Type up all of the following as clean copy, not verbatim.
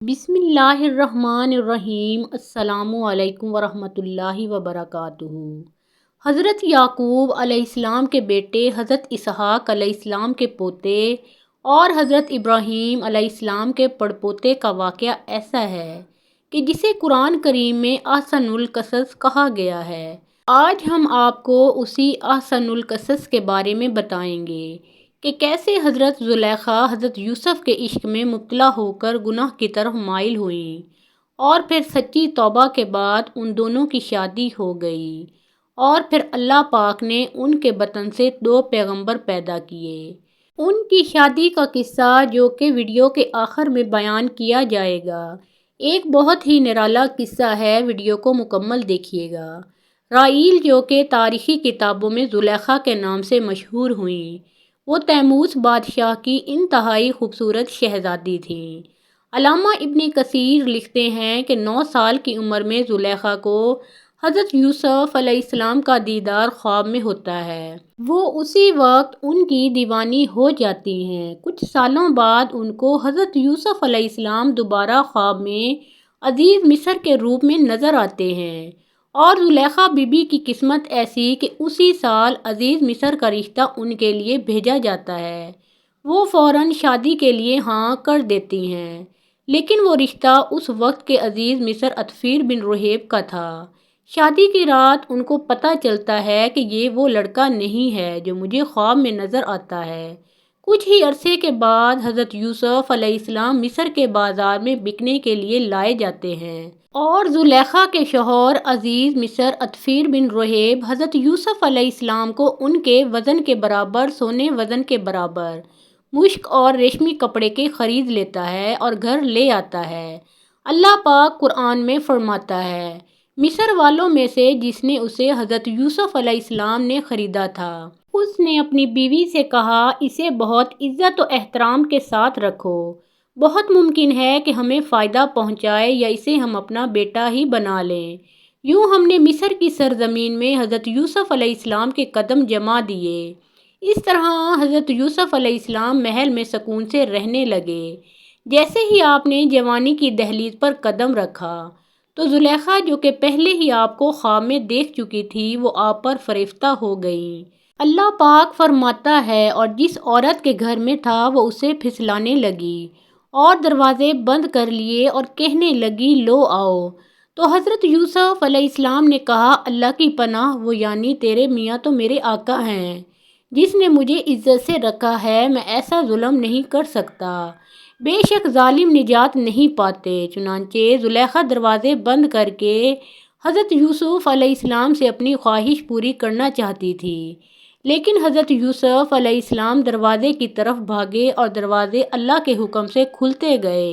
بسم اللہ الرحمن الرحیم۔ السلام علیکم ورحمۃ اللہ وبرکاتہ۔ حضرت یعقوب علیہ السلام کے بیٹے، حضرت اسحاق علیہ السلام کے پوتے اور حضرت ابراہیم علیہ السلام کے پڑپوتے کا واقعہ ایسا ہے کہ جسے قرآن کریم میں احسن القصص کہا گیا ہے۔ آج ہم آپ کو اسی احسن القصص کے بارے میں بتائیں گے کہ کیسے حضرت زلیخا حضرت یوسف کے عشق میں مبتلا ہو کر گناہ کی طرف مائل ہوئیں اور پھر سچی توبہ کے بعد ان دونوں کی شادی ہو گئی، اور پھر اللہ پاک نے ان کے بطن سے 2 پیغمبر پیدا کیے۔ ان کی شادی کا قصہ جو کہ ویڈیو کے آخر میں بیان کیا جائے گا، ایک بہت ہی نرالا قصہ ہے۔ ویڈیو کو مکمل دیکھیے گا۔ راحیل جو کہ تاریخی کتابوں میں زلیخا کے نام سے مشہور ہوئیں، وہ تیموس بادشاہ کی انتہائی خوبصورت شہزادی تھیں۔ علامہ ابن کثیر لکھتے ہیں کہ 9 سال کی عمر میں زلیخا کو حضرت یوسف علیہ السلام کا دیدار خواب میں ہوتا ہے۔ وہ اسی وقت ان کی دیوانی ہو جاتی ہیں۔ کچھ سالوں بعد ان کو حضرت یوسف علیہ السلام دوبارہ خواب میں عزیز مصر کے روپ میں نظر آتے ہیں، اور زلیخا بی بی کی قسمت ایسی کہ اسی سال عزیز مصر کا رشتہ ان کے لیے بھیجا جاتا ہے۔ وہ فوراً شادی کے لیے ہاں کر دیتی ہیں، لیکن وہ رشتہ اس وقت کے عزیز مصر عطفیر بن رہیب کا تھا۔ شادی کی رات ان کو پتہ چلتا ہے کہ یہ وہ لڑکا نہیں ہے جو مجھے خواب میں نظر آتا ہے۔ کچھ ہی عرصے کے بعد حضرت یوسف علیہ السلام مصر کے بازار میں بکنے کے لیے لائے جاتے ہیں، اور زلیخا کے شوہر عزیز مصر عطفیر بن رہیب حضرت یوسف علیہ السلام کو ان کے وزن کے برابر سونے وزن کے برابر مشک اور ریشمی کپڑے کے خرید لیتا ہے اور گھر لے آتا ہے۔ اللہ پاک قرآن میں فرماتا ہے، مصر والوں میں سے جس نے اسے حضرت یوسف علیہ السلام نے خریدا تھا، اس نے اپنی بیوی سے کہا، اسے بہت عزت و احترام کے ساتھ رکھو، بہت ممکن ہے کہ ہمیں فائدہ پہنچائے یا اسے ہم اپنا بیٹا ہی بنا لیں۔ یوں ہم نے مصر کی سرزمین میں حضرت یوسف علیہ السلام کے قدم جما دیے۔ اس طرح حضرت یوسف علیہ السلام محل میں سکون سے رہنے لگے۔ جیسے ہی آپ نے جوانی کی دہلیز پر قدم رکھا تو زلیخا جو کہ پہلے ہی آپ کو خواب میں دیکھ چکی تھی، وہ آپ پر فریفتہ ہو گئی۔ اللہ پاک فرماتا ہے، اور جس عورت کے گھر میں تھا وہ اسے پھسلانے لگی اور دروازے بند کر لیے اور کہنے لگی، لو آؤ۔ تو حضرت یوسف علیہ السلام نے کہا، اللہ کی پناہ، وہ یعنی تیرے میاں تو میرے آقا ہیں جس نے مجھے عزت سے رکھا ہے، میں ایسا ظلم نہیں کر سکتا، بے شک ظالم نجات نہیں پاتے۔ چنانچہ زلیخا دروازے بند کر کے حضرت یوسف علیہ السلام سے اپنی خواہش پوری کرنا چاہتی تھی، لیکن حضرت یوسف علیہ السلام دروازے کی طرف بھاگے اور دروازے اللہ کے حکم سے کھلتے گئے۔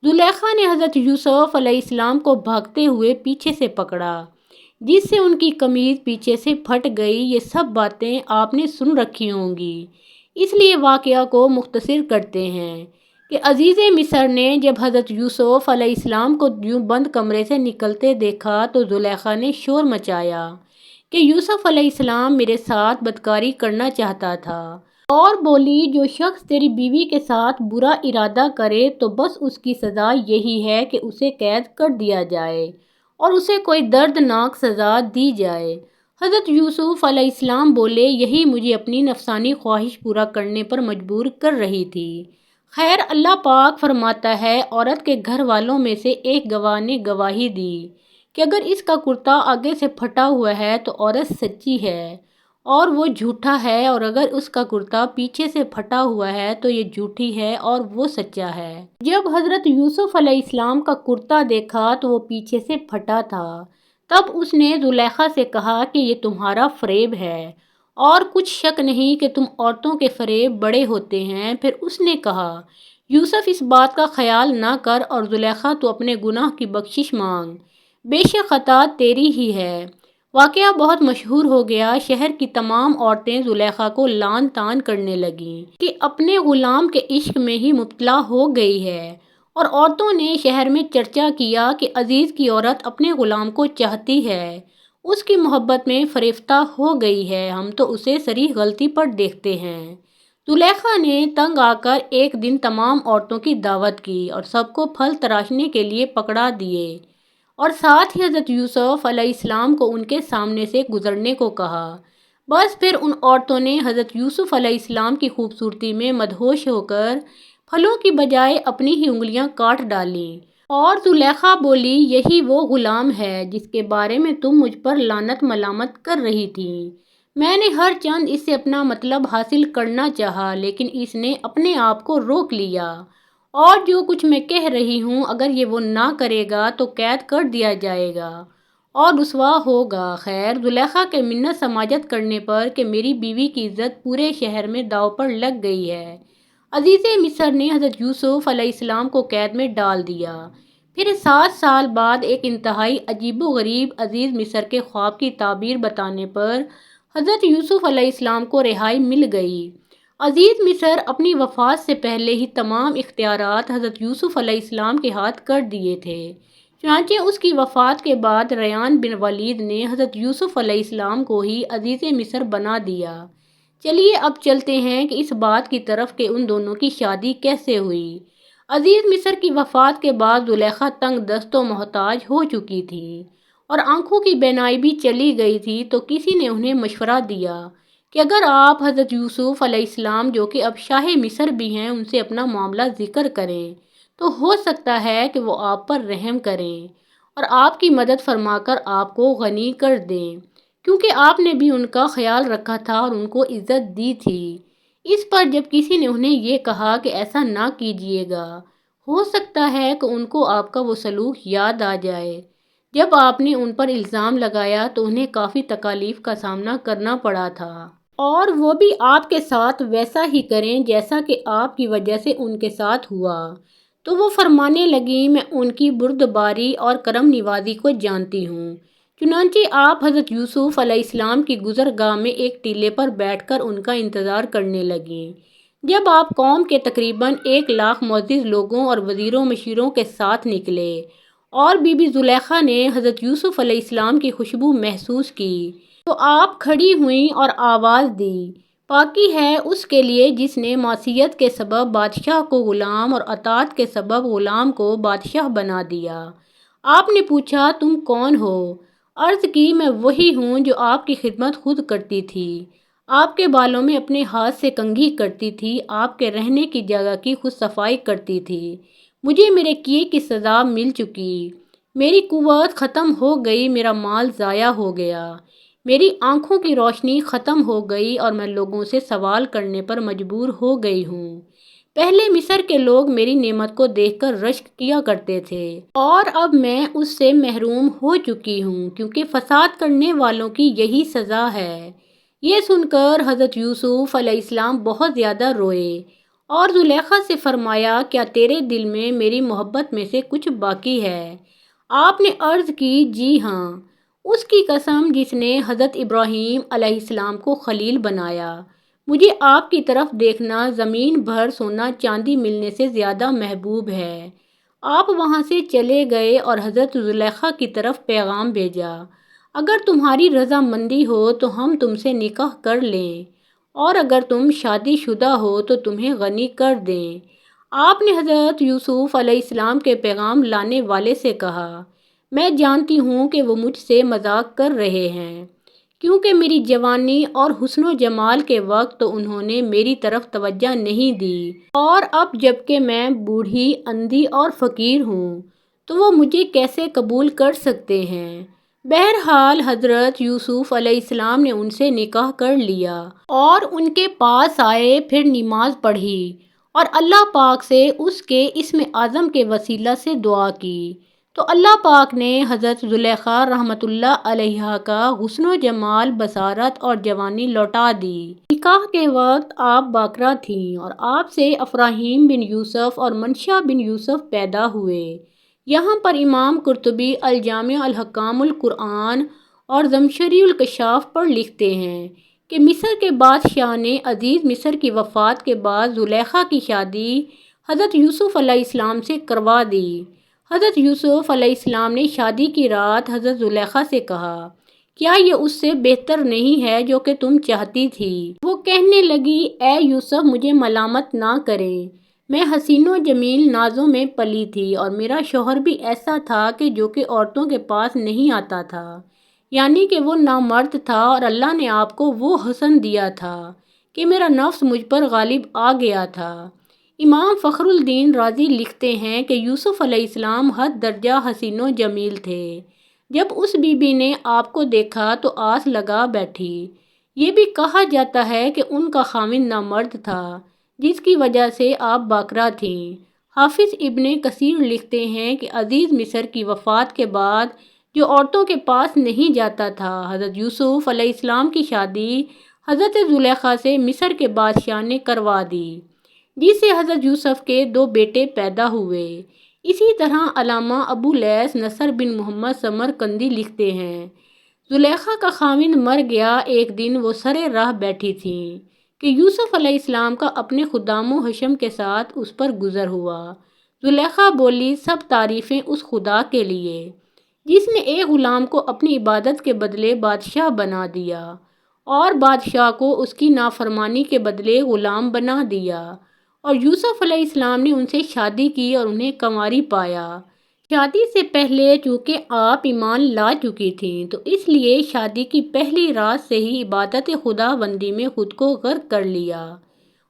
زلیخا نے حضرت یوسف علیہ السلام کو بھاگتے ہوئے پیچھے سے پکڑا، جس سے ان کی قمیض پیچھے سے پھٹ گئی۔ یہ سب باتیں آپ نے سن رکھی ہوں گی، اس لیے واقعہ کو مختصر کرتے ہیں کہ عزیز مصر نے جب حضرت یوسف علیہ السلام کو یوں بند کمرے سے نکلتے دیکھا تو زلیخا نے شور مچایا کہ یوسف علیہ السلام میرے ساتھ بدکاری کرنا چاہتا تھا، اور بولی، جو شخص تیری بیوی کے ساتھ برا ارادہ کرے تو بس اس کی سزا یہی ہے کہ اسے قید کر دیا جائے اور اسے کوئی دردناک سزا دی جائے۔ حضرت یوسف علیہ السلام بولے، یہی مجھے اپنی نفسانی خواہش پورا کرنے پر مجبور کر رہی تھی۔ خیر، اللہ پاک فرماتا ہے، عورت کے گھر والوں میں سے ایک گواہ نے گواہی دی کہ اگر اس کا کرتا آگے سے پھٹا ہوا ہے تو عورت سچی ہے اور وہ جھوٹا ہے، اور اگر اس کا کرتا پیچھے سے پھٹا ہوا ہے تو یہ جھوٹی ہے اور وہ سچا ہے۔ جب حضرت یوسف علیہ السلام کا کرتا دیکھا تو وہ پیچھے سے پھٹا تھا، تب اس نے زلیخا سے کہا کہ یہ تمہارا فریب ہے اور کچھ شک نہیں کہ تم عورتوں کے فریب بڑے ہوتے ہیں۔ پھر اس نے کہا، یوسف، اس بات کا خیال نہ کر، اور زلیخا تو اپنے گناہ کی بخشش مانگ، بے شک خطا تیری ہی ہے۔ واقعہ بہت مشہور ہو گیا۔ شہر کی تمام عورتیں زلیخا کو لعن طعن کرنے لگیں کہ اپنے غلام کے عشق میں ہی مبتلا ہو گئی ہے، اور عورتوں نے شہر میں چرچا کیا کہ عزیز کی عورت اپنے غلام کو چاہتی ہے، اس کی محبت میں فریفتہ ہو گئی ہے، ہم تو اسے صریح غلطی پر دیکھتے ہیں۔ زلیخا نے تنگ آ کر ایک دن تمام عورتوں کی دعوت کی اور سب کو پھل تراشنے کے لیے پکڑا دیے اور ساتھ ہی حضرت یوسف علیہ السلام کو ان کے سامنے سے گزرنے کو کہا۔ بس پھر ان عورتوں نے حضرت یوسف علیہ السلام کی خوبصورتی میں مدہوش ہو کر پھلوں کی بجائے اپنی ہی انگلیاں کاٹ ڈالیں اور زلیخا بولی، یہی وہ غلام ہے جس کے بارے میں تم مجھ پر لعنت ملامت کر رہی تھی۔ میں نے ہر چند اس سے اپنا مطلب حاصل کرنا چاہا لیکن اس نے اپنے آپ کو روک لیا، اور جو کچھ میں کہہ رہی ہوں اگر یہ وہ نہ کرے گا تو قید کر دیا جائے گا اور رسوا ہوگا۔ خیر، زلیخا کے منت سماجت کرنے پر کہ میری بیوی کی عزت پورے شہر میں داؤ پر لگ گئی ہے، عزیز مصر نے حضرت یوسف علیہ السلام کو قید میں ڈال دیا۔ پھر 7 سال بعد ایک انتہائی عجیب و غریب عزیز مصر کے خواب کی تعبیر بتانے پر حضرت یوسف علیہ السلام کو رہائی مل گئی۔ عزیز مصر اپنی وفات سے پہلے ہی تمام اختیارات حضرت یوسف علیہ السلام کے ہاتھ کر دیے تھے، چنانچہ اس کی وفات کے بعد ریان بن ولید نے حضرت یوسف علیہ السلام کو ہی عزیز مصر بنا دیا۔ چلیے اب چلتے ہیں کہ اس بات کی طرف کہ ان دونوں کی شادی کیسے ہوئی۔ عزیز مصر کی وفات کے بعد زلیخا تنگ دست و محتاج ہو چکی تھی اور آنکھوں کی بینائی بھی چلی گئی تھی، تو کسی نے انہیں مشورہ دیا کہ اگر آپ حضرت یوسف علیہ السلام جو کہ اب شاہ مصر بھی ہیں ان سے اپنا معاملہ ذکر کریں تو ہو سکتا ہے کہ وہ آپ پر رحم کریں اور آپ کی مدد فرما کر آپ کو غنی کر دیں، کیونکہ آپ نے بھی ان کا خیال رکھا تھا اور ان کو عزت دی تھی۔ اس پر جب کسی نے انہیں یہ کہا کہ ایسا نہ کیجیے گا، ہو سکتا ہے کہ ان کو آپ کا وہ سلوک یاد آ جائے جب آپ نے ان پر الزام لگایا تو انہیں کافی تکالیف کا سامنا کرنا پڑا تھا، اور وہ بھی آپ کے ساتھ ویسا ہی کریں جیسا کہ آپ کی وجہ سے ان کے ساتھ ہوا۔ تو وہ فرمانے لگیں، میں ان کی بردباری اور کرم نوازی کو جانتی ہوں۔ چنانچہ آپ حضرت یوسف علیہ السلام کی گزرگاہ میں ایک ٹیلے پر بیٹھ کر ان کا انتظار کرنے لگیں۔ جب آپ قوم کے تقریباً 1,00,000 معزز لوگوں اور وزیروں مشیروں کے ساتھ نکلے اور بی بی زلیخا نے حضرت یوسف علیہ السلام کی خوشبو محسوس کی تو آپ کھڑی ہوئیں اور آواز دی، پاکی ہے اس کے لیے جس نے معصیت کے سبب بادشاہ کو غلام اور اطاعت کے سبب غلام کو بادشاہ بنا دیا۔ آپ نے پوچھا، تم کون ہو؟ عرض کی، میں وہی ہوں جو آپ کی خدمت خود کرتی تھی، آپ کے بالوں میں اپنے ہاتھ سے کنگھی کرتی تھی، آپ کے رہنے کی جگہ کی خود صفائی کرتی تھی۔ مجھے میرے کیے کی سزا مل چکی، میری قوت ختم ہو گئی، میرا مال ضائع ہو گیا، میری آنکھوں کی روشنی ختم ہو گئی اور میں لوگوں سے سوال کرنے پر مجبور ہو گئی ہوں۔ پہلے مصر کے لوگ میری نعمت کو دیکھ کر رشک کیا کرتے تھے اور اب میں اس سے محروم ہو چکی ہوں، کیونکہ فساد کرنے والوں کی یہی سزا ہے۔ یہ سن کر حضرت یوسف علیہ السلام بہت زیادہ روئے اور زلیخا سے فرمایا، کیا تیرے دل میں میری محبت میں سے کچھ باقی ہے؟ آپ نے عرض کی، جی ہاں، اس کی قسم جس نے حضرت ابراہیم علیہ السلام کو خلیل بنایا، مجھے آپ کی طرف دیکھنا زمین بھر سونا چاندی ملنے سے زیادہ محبوب ہے۔ آپ وہاں سے چلے گئے اور حضرت زلیخا کی طرف پیغام بھیجا، اگر تمہاری رضامندی ہو تو ہم تم سے نکاح کر لیں اور اگر تم شادی شدہ ہو تو تمہیں غنی کر دیں۔ آپ نے حضرت یوسف علیہ السلام کے پیغام لانے والے سے کہا، میں جانتی ہوں کہ وہ مجھ سے مذاق کر رہے ہیں، کیونکہ میری جوانی اور حسن و جمال کے وقت تو انہوں نے میری طرف توجہ نہیں دی، اور اب جب کہ میں بوڑھی، اندھی اور فقیر ہوں تو وہ مجھے کیسے قبول کر سکتے ہیں؟ بہرحال حضرت یوسف علیہ السلام نے ان سے نکاح کر لیا اور ان کے پاس آئے، پھر نماز پڑھی اور اللہ پاک سے اس کے اسم اعظم کے وسیلہ سے دعا کی، تو اللہ پاک نے حضرت زلیخا رحمۃ اللہ علیہا کا حسن و جمال، بصارت اور جوانی لوٹا دی۔ نکاح کے وقت آپ باکرہ تھیں اور آپ سے افراہیم بن یوسف اور منشا بن یوسف پیدا ہوئے۔ یہاں پر امام قرطبی الجامع الحکام القرآن اور زمخشری الکشاف پر لکھتے ہیں کہ مصر کے بادشاہ نے عزیز مصر کی وفات کے بعد زلیخا کی شادی حضرت یوسف علیہ السلام سے کروا دی۔ حضرت یوسف علیہ السلام نے شادی کی رات حضرت زلیخا سے کہا کیا یہ اس سے بہتر نہیں ہے جو کہ تم چاہتی تھی؟ وہ کہنے لگی، اے یوسف، مجھے ملامت نہ کریں، میں حسین و جمیل نازوں میں پلی تھی اور میرا شوہر بھی ایسا تھا کہ جو کہ عورتوں کے پاس نہیں آتا تھا، یعنی کہ وہ نامرد تھا، اور اللہ نے آپ کو وہ حسن دیا تھا کہ میرا نفس مجھ پر غالب آ گیا تھا۔ امام فخر الدین رازی لکھتے ہیں کہ یوسف علیہ السلام حد درجہ حسین و جمیل تھے۔ جب اس بی بی نے آپ کو دیکھا تو آس لگا بیٹھی۔ یہ بھی کہا جاتا ہے کہ ان کا خاوند نامرد تھا، جس کی وجہ سے آپ باکرہ تھیں۔ حافظ ابن کثیر لکھتے ہیں کہ عزیز مصر کی وفات کے بعد جو عورتوں کے پاس نہیں جاتا تھا، حضرت یوسف علیہ السلام کی شادی حضرت زلیخا سے مصر کے بادشاہ نے کروا دی، جس سے حضرت یوسف کے 2 بیٹے پیدا ہوئے۔ اسی طرح علامہ ابو لیث نصر بن محمد سمرقندی لکھتے ہیں، زلیخا کا خاوند مر گیا، ایک دن وہ سرے راہ بیٹھی تھیں کہ یوسف علیہ السلام کا اپنے خدام و حشم کے ساتھ اس پر گزر ہوا۔ زلیخا بولی، سب تعریفیں اس خدا کے لیے جس نے ایک غلام کو اپنی عبادت کے بدلے بادشاہ بنا دیا اور بادشاہ کو اس کی نافرمانی کے بدلے غلام بنا دیا، اور یوسف علیہ السلام نے ان سے شادی کی اور انہیں کنواری پایا۔ شادی سے پہلے چونکہ آپ ایمان لا چکی تھیں تو اس لیے شادی کی پہلی رات سے ہی عبادت خدا بندی میں خود کو غرق کر لیا،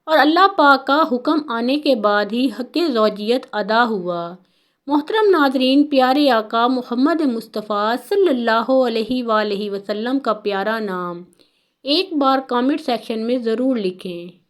اور اللہ پاک کا حکم آنے کے بعد ہی حق زوجیت ادا ہوا۔ محترم ناظرین، پیارے آقا محمد مصطفیٰ صلی اللہ علیہ وآلہ وسلم کا پیارا نام ایک بار کامنٹ سیکشن میں ضرور لکھیں۔